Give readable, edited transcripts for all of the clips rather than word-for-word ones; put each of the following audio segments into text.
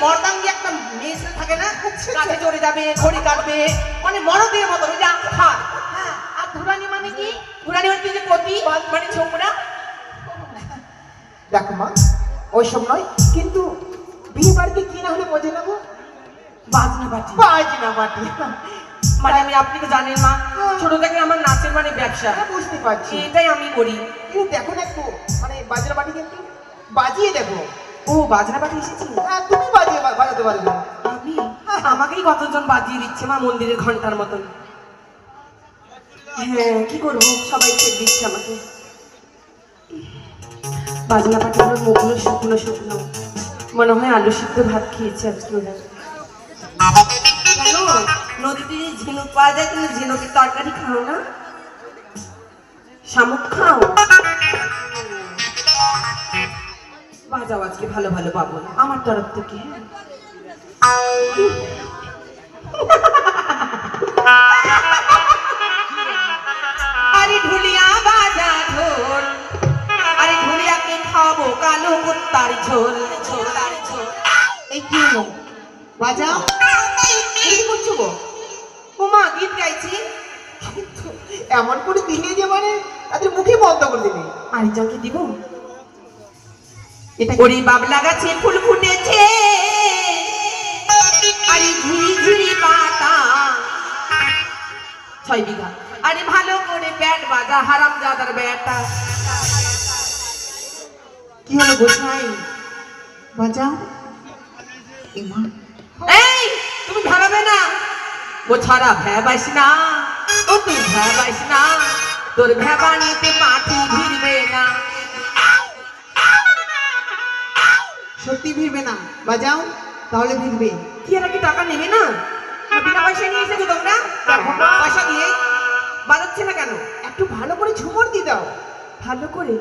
মর্দাঙ্গি একটা মেয়ে থাকে না, কাছে চড়ে যাবে, খড়ি কাটবে, মানে মরদের মতো ওই যে আখার। হ্যাঁ, আর ধুরানি মানে কি? ধুরানি হচ্ছে যে পতি মানে ছোকরা। দেখো মা, ওইসব নয়, কিন্তু বিয়ে বাড়িতে কি না হলে মজা নেবো? বাজনা বাটি। বাজনা বাটি মানে আমি, আপনি তো জানেন মা, ছোট থেকে আমার নাচের মানে ব্যবসা। বুঝতে পারছি, এটাই আমি করি। কিন্তু দেখো না একটু, মানে বাজনা বাটিকে একটু বাজিয়ে দেখো। ও বাজনা বাটি এসেছি? হ্যাঁ, তুমি বাজাতে পারবে। আমি? আমাকেই কতজন বাজিয়ে দিচ্ছে মা, মন্দিরের ঘন্টার মতন। হ্যাঁ, কি করবো, সবাই চেক দিচ্ছে আমাকে। বাজনা পাটি আমার মুখগুলো শুকনো শুকনো, মনে হয় আলু সিদ্ধ ভাত খেয়েছে আজকে ওরা। কেন নদীতে ঝিনুক পাওয়া যায়, কিন্তু ঝিনুকের তরকারি খাও না? শামুক খাও? বাজাও আজকে ভালো ভালো পাবো আমার তরফ থেকে। আরে ঢুলিয়া বাজা ঢোল, আরে ঢুলিয়াকে খাবো কালো কুত্তার ঝোল। এই কি হলো? বাজাও, কি করছো গো? ও মা, গীত গাইছি। এমন করে দিলে যে মানে তাদের মুখে বন্ধ করে দিলে। আরেকজনকে দিব। এটা ওরে বাবলা গাছে ফুল ফুটেছে, আরে ঝুড়ি ঝুড়ি পাতা 6 বিঘা, আরে ভালো করে ব্যাট বাজা হারামজাদার বেটা। কি হলো গোসাই? বাজাও। এই তুমি ভাবাবে না, ও ছাড়া ভ্যাবাইস না, ও তুই ভ্যাবাইস না, তোর ভ্যাবানিতে পাঠি ভিড়বে না। সত্যি ভিড়বে না? বাজাও, তাহলে ভিড়বে। কি এরা কি টাকা নেবে না? বিনা পয়সা নিয়ে এসেছো তোমরা? পয়সা দিয়ে বাজাচ্ছে না কেন? একটু ভালো করে ঝুমর দিয়ে দাও। ভালো করে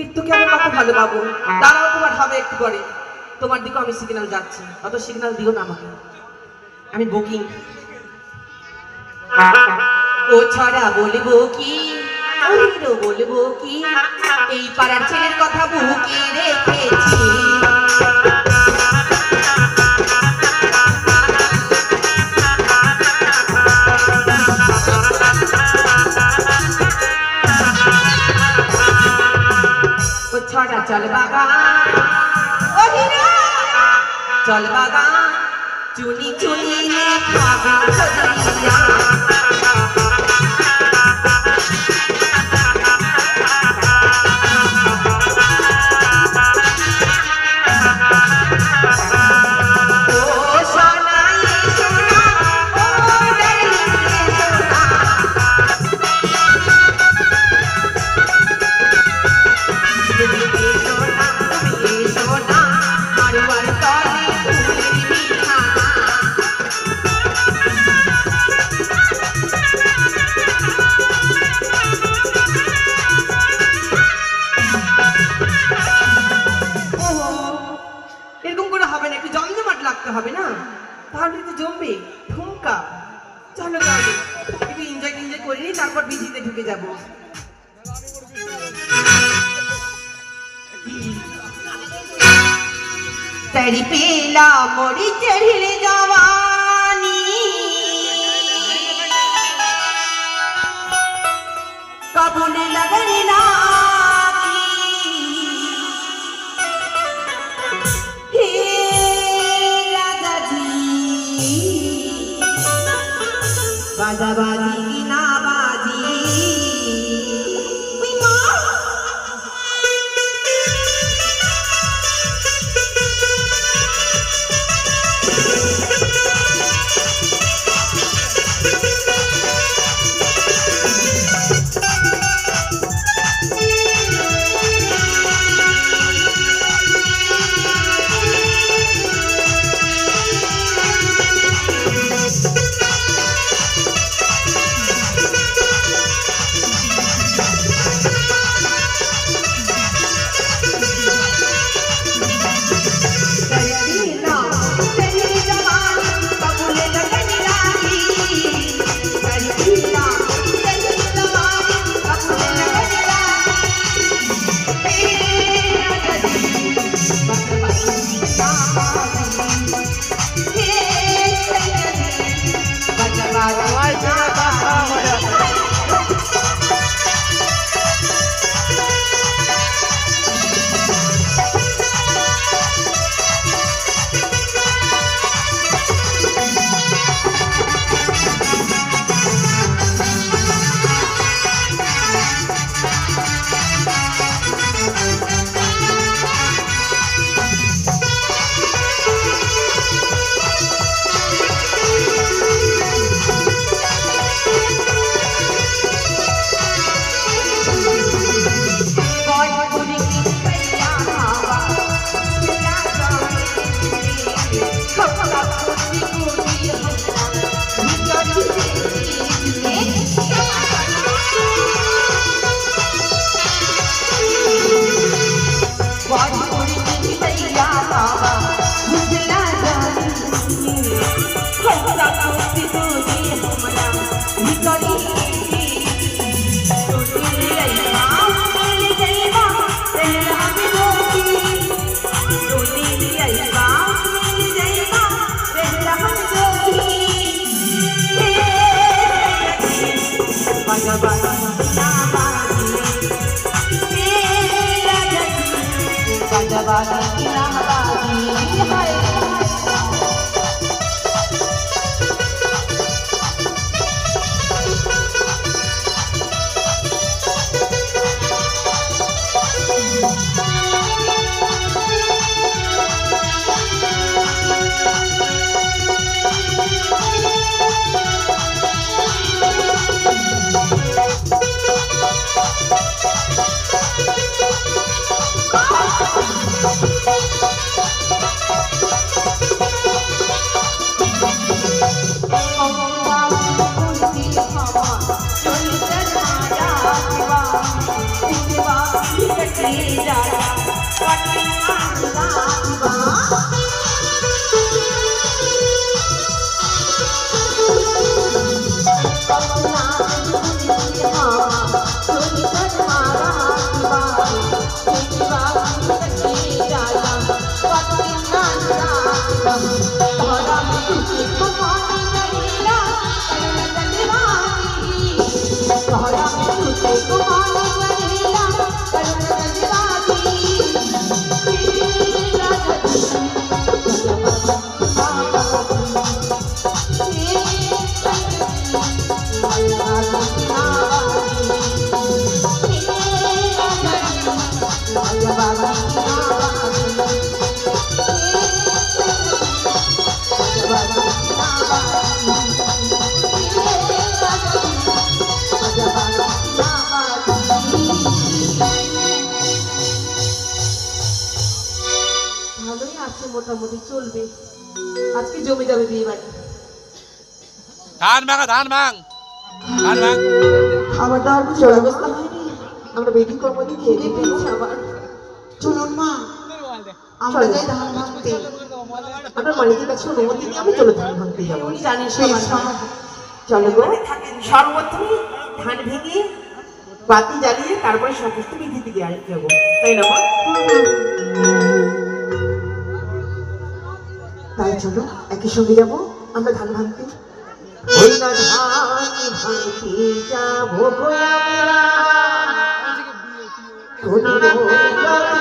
একটু কি আমি কত ভালো পাবো? দাঁড়াও, তোমার হবে একটু পরে। তোমার দিকে আমি সিগন্যাল যাচ্ছি, অত সিগন্যাল দিও না আমাকে, আমি বুকিং। ও ছড়া বলবো কি, ওহিরো বলবো কি, এই পাড়ার ছেলের কথা বুকে রেখেছি। ও ছড়া চল বাগান, ওহিরো চল বাগান, চুনি চুনি রে খাবে খজরিয়া। হবে না, তাহলে তো জমবে ঠুমকা। চলো তাহলে একটু এনজয় করে নি, তারপর বিজিতে ঢুকে যাব। तेरी पीला मोड़ी चढ़ी जवानी, कबूल लगन ना बाजा बाजी की ना बाजी। বাজা বাজা না বাজি বাজা বাজা না বাজি হায় মোটামুটি চলবে আজকে জমে যাবে বিয়ে বাড়ি ধান ভাঙা ধান ভাঙ ধান ভাঙ আমার তো আর কিছু ব্যবস্থা হয়নি আমরা বেদি কর্ম দিয়ে খেয়ে দিয়ে পেয়েছি আবার চলুন মা আমরা যাই ধান ভাঙতে আপনার মালিকের কাছে অনুমতি নিয়ে আমি চলে ধান ভাঙতে যাবো উনি জানেন চলো গো সর্বপ্রথম ধান ভেঙে বাতি জ্বালিয়ে তারপরে সমস্ত বিধি দিকে যাবো তাই না মা তাই চলো একই সঙ্গে যাবো আমরা ধান ভাঙতে ওই না ধান ভাঙতে যাবো গো আমরা